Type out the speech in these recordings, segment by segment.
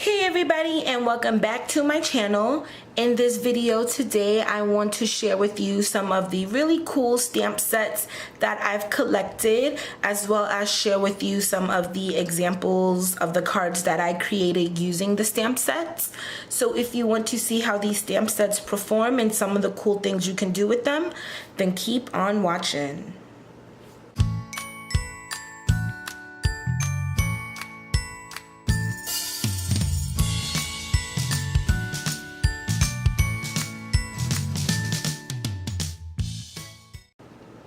Hey everybody, and welcome back to my channel. In this video today, I want to share with you some of the really cool stamp sets that I've collected, as well as share with you some of the examples of the cards that I created using the stamp sets. So if you want to see how these stamp sets perform and some of the cool things you can do with them, then keep on watching.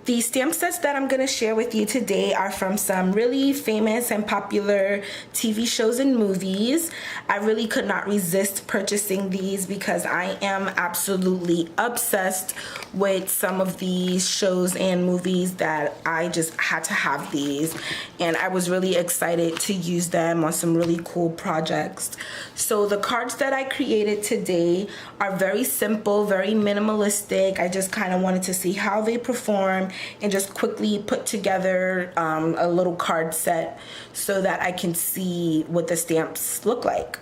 The stamp sets that I'm going to share with you today are from some really famous and popular TV shows and movies. I really could not resist purchasing these because I am absolutely obsessed with some of these shows and movies that I just had to have these. And I was really excited to use them on some really cool projects. So the cards that I created today are very simple, very minimalistic. I just kind of wanted to see how they perform and just quickly put together a little card set so that I can see what the stamps look like.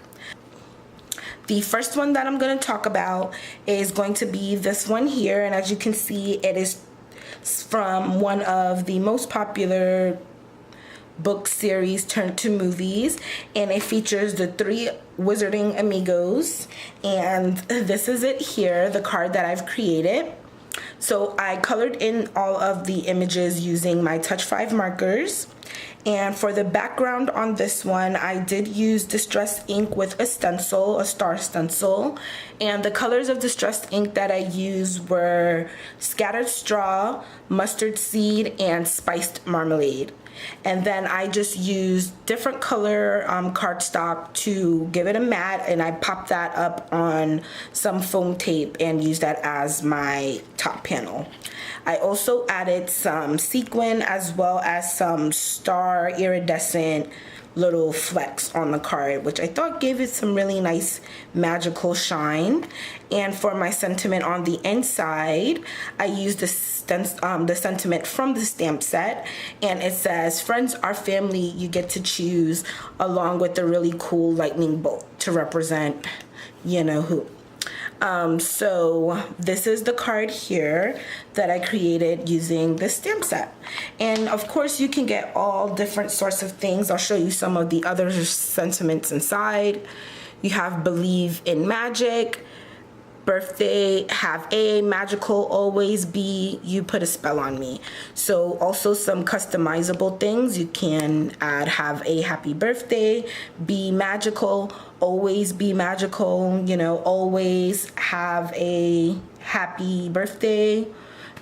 The first one that I'm going to talk about is going to be this one here, and as you can see, it is from one of the most popular book series turned to movies, and it features the three Wizarding Amigos, and this is it here, the card that I've created. So I colored in all of the images using my Touch 5 markers, and for the background on this one I did use distressed ink with a stencil, a star stencil, and the colors of distressed ink that I used were scattered straw, mustard seed, and spiced marmalade. And then I just used different color cardstock to give it a matte, and I popped that up on some foam tape and used that as my top panel. I also added some sequin as well as some star iridescent little flecks on the card, which I thought gave it some really nice magical shine. And for my sentiment on the inside, I used the sentiment from the stamp set, and it says, "Friends are family you get to choose," along with the really cool lightning bolt to represent you know who. So this is the card here that I created using this stamp set. And of course you can get all different sorts of things. I'll show you some of the other sentiments inside. You have believe in magic, birthday, have a magical, always be, you put a spell on me. So also some customizable things. You can add have a happy birthday, be magical, always be magical, always have a happy birthday.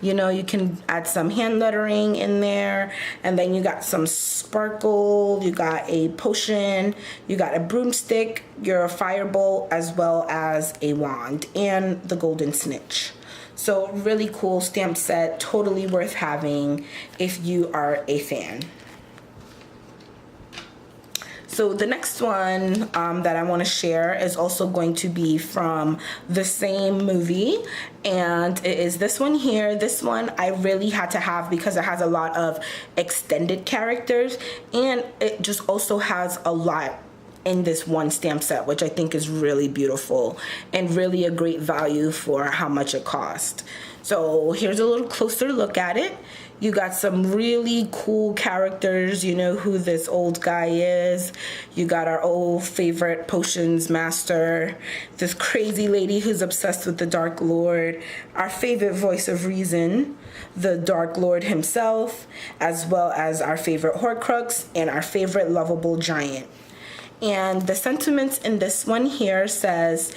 You can add some hand lettering in there, and then you got some sparkle, you got a potion, you got a broomstick, your firebolt, as well as a wand, and the golden snitch. So really cool stamp set, totally worth having if you are a fan. So the next one that I want to share is also going to be from the same movie, and it is this one here. This one I really had to have because it has a lot of extended characters, and it just also has a lot in this one stamp set, which I think is really beautiful and really a great value for how much it cost. So here's a little closer look at it. You got some really cool characters. You know who this old guy is. You got our old favorite potions master, this crazy lady who's obsessed with the Dark Lord, our favorite voice of reason, the Dark Lord himself, as well as our favorite Horcrux and our favorite lovable giant. And the sentiments in this one here says,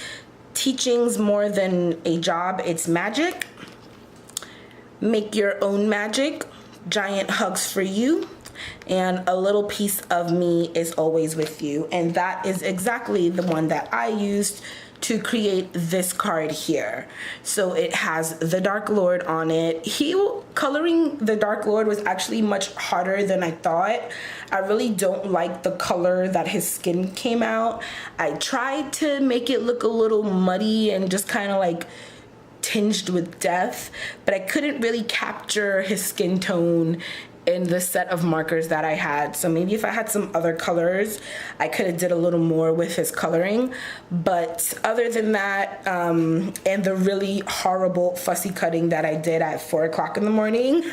teaching's more than a job, it's magic. Make your own magic, giant hugs for you, and a little piece of me is always with you. And that is exactly the one that I used to create this card here. So it has the Dark Lord on it. Coloring the Dark Lord was actually much harder than I thought. I really don't like the color that his skin came out. I tried to make it look a little muddy and just kind of like tinged with death, but I couldn't really capture his skin tone in the set of markers that I had. So maybe if I had some other colors, I could have did a little more with his coloring. But other than that, and the really horrible fussy cutting that I did at 4 o'clock in the morning.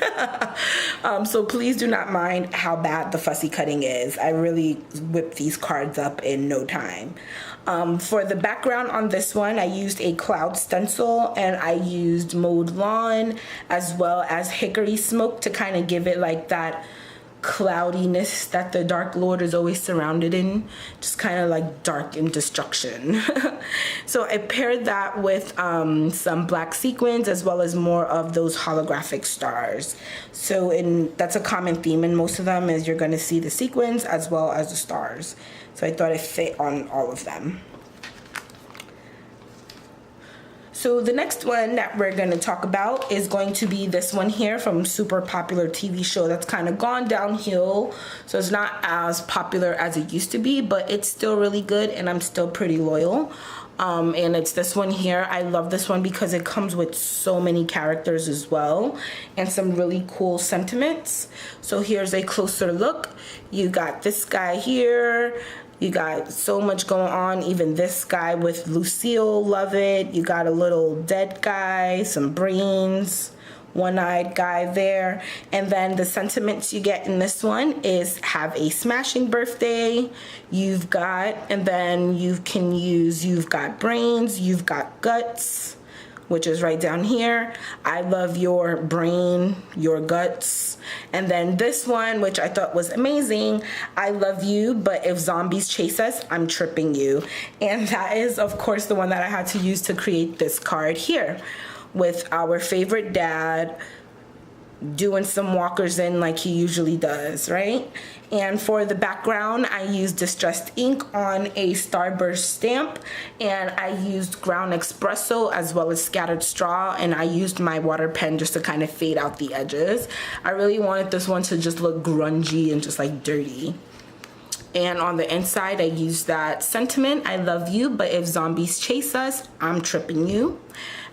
So please do not mind how bad the fussy cutting is. I really whipped these cards up in no time. For the background on this one, I used a cloud stencil, and I used mowed lawn as well as hickory smoke to kind of give it like that cloudiness that the Dark Lord is always surrounded in, just kind of like dark and destruction. So I paired that with some black sequins as well as more of those holographic stars. So that's a common theme in most of them, is you're going to see the sequins as well as the stars. So I thought it fit on all of them. So the next one that we're going to talk about is going to be this one here from a super popular TV show that's kind of gone downhill. So it's not as popular as it used to be, but it's still really good and I'm still pretty loyal. And it's this one here. I love this one because it comes with so many characters as well and some really cool sentiments. So here's a closer look. You got this guy here. You got so much going on. Even this guy with Lucille, love it. You got a little dead guy, some brains, one-eyed guy there. And then the sentiments you get in this one is have a smashing birthday. You've got, and then you can use, you've got brains, you've got guts, which is right down here. I love your brain, your guts. And then this one, which I thought was amazing, I love you, but if zombies chase us, I'm tripping you. And that is, of course, the one that I had to use to create this card here, with our favorite dad doing some walkers in like he usually does, right? And for the background, I used distressed ink on a Starburst stamp, and I used ground espresso as well as scattered straw, and I used my water pen just to kind of fade out the edges. I really wanted this one to just look grungy and just like dirty. And on the inside, I used that sentiment, I love you, but if zombies chase us, I'm tripping you,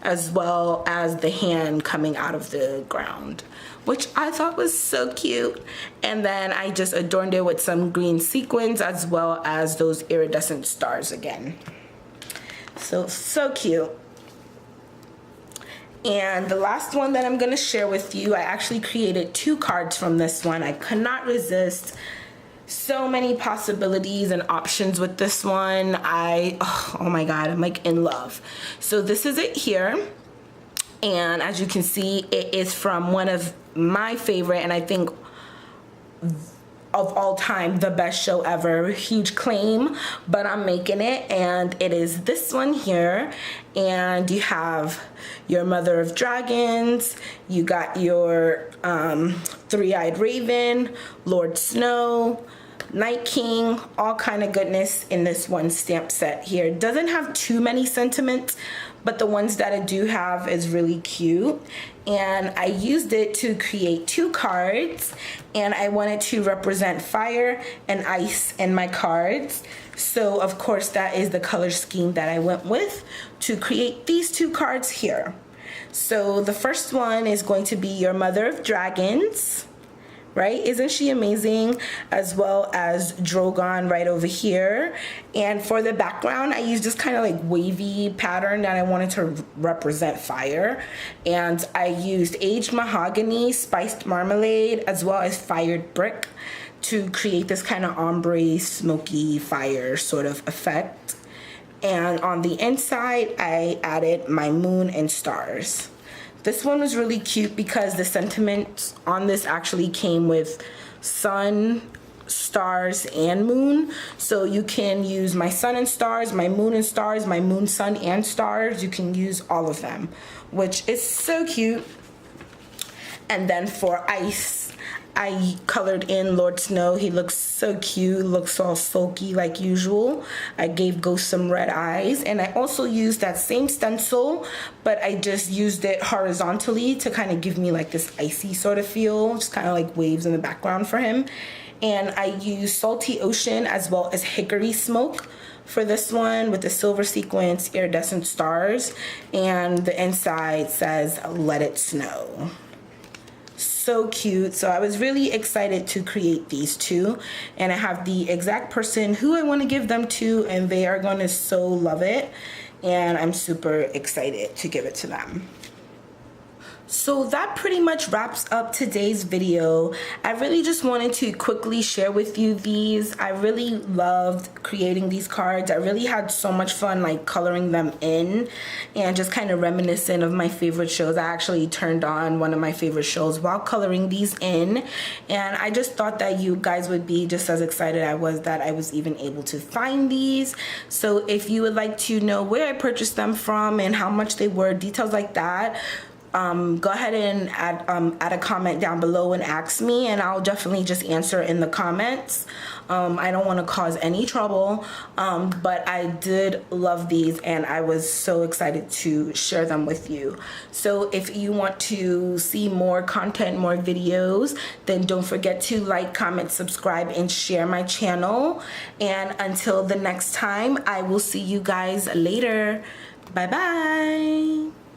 as well as the hand coming out of the ground, which I thought was so cute. And then I just adorned it with some green sequins as well as those iridescent stars again. So cute. And the last one that I'm going to share with you, I actually created 2 cards from this one. I could not resist. So many possibilities and options with this one. Oh my God, I'm like in love. So this is it here. And as you can see, it is from one of my favorite, and I think of all time, the best show ever. Huge claim, but I'm making it, and it is this one here. And you have your Mother of Dragons, you got your Three-Eyed Raven, Lord Snow, Night King, all kind of goodness in this one stamp set here. It doesn't have too many sentiments, but the ones that I do have is really cute. And I used it to create 2 cards, and I wanted to represent fire and ice in my cards. So of course that is the color scheme that I went with to create these 2 cards here. So the first one is going to be your Mother of Dragons, right? Isn't she amazing? As well as Drogon right over here. And for the background, I used this kind of like wavy pattern that I wanted to represent fire. And I used aged mahogany, spiced marmalade, as well as fired brick to create this kind of ombre, smoky fire sort of effect. And on the inside, I added my moon and stars. This one was really cute because the sentiments on this actually came with sun, stars, and moon. So you can use my sun and stars, my moon and stars, my moon, sun, and stars. You can use all of them, which is so cute. And then for ice, I colored in Lord Snow. He looks so cute, looks all sulky like usual. I gave Ghost some red eyes, and I also used that same stencil, but I just used it horizontally to kind of give me like this icy sort of feel, just kind of like waves in the background for him. And I used Salty Ocean as well as Hickory Smoke for this one with the silver sequence, iridescent stars, and the inside says Let It Snow. so cute. So I was really excited to create these two, and I have the exact person who I want to give them to, and they are going to so love it, and I'm super excited to give it to them. So that pretty much wraps up today's video. I really just wanted to quickly share with you these. I really loved creating these cards. I really had so much fun like coloring them in and just kind of reminiscent of my favorite shows. I actually turned on one of my favorite shows while coloring these in, and I just thought that you guys would be just as excited I was that I was even able to find these. So if you would like to know where I purchased them from and how much they were, details like that, go ahead and add a comment down below and ask me, and I'll definitely just answer in the comments. I don't want to cause any trouble, but I did love these and I was so excited to share them with you. So if you want to see more content, more videos, then don't forget to like, comment, subscribe, and share my channel. And until the next time, I will see you guys later. Bye bye.